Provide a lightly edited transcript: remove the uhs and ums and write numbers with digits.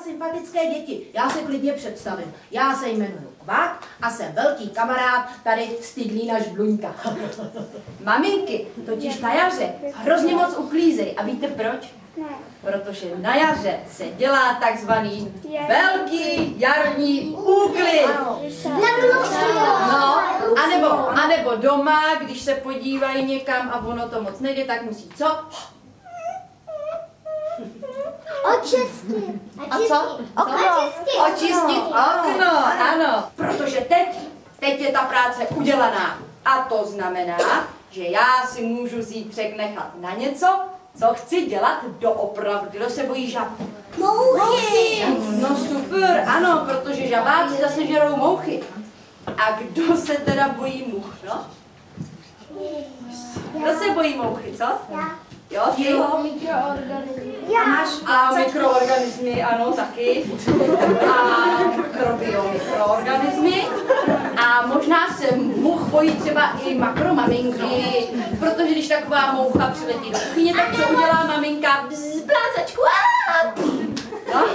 sympatické děti. Já se klidně představím. Já se jmenuji Kvak a jsem velký kamarád tady Stydlína Žbluňka. Maminky totiž na jaře hrozně moc uklízejí. A víte proč? Ne. Protože na jaře se dělá takzvaný velký jarní úklid. No, anebo doma, když se podívají někam a ono to moc nejde, tak musí co? Očistit. A co? Očistit okno, ano. Protože teď je ta práce udělaná. A to znamená, že já si můžu zítřek nechat na něco, co chci dělat doopravdy. Kdo se bojí žab? Mouchy. No super, ano, protože žabáci zase žerou mouchy. A kdo se teda bojí much, no? Kdo se bojí mouchy, co? Jo, ty? A mikroorganismy, ano, taky. A mikroorganismy. A možná se much bojí třeba i makromaminky, protože když taková moucha přiletí do kuchyně, tak co udělá maminka? Plácačku. No?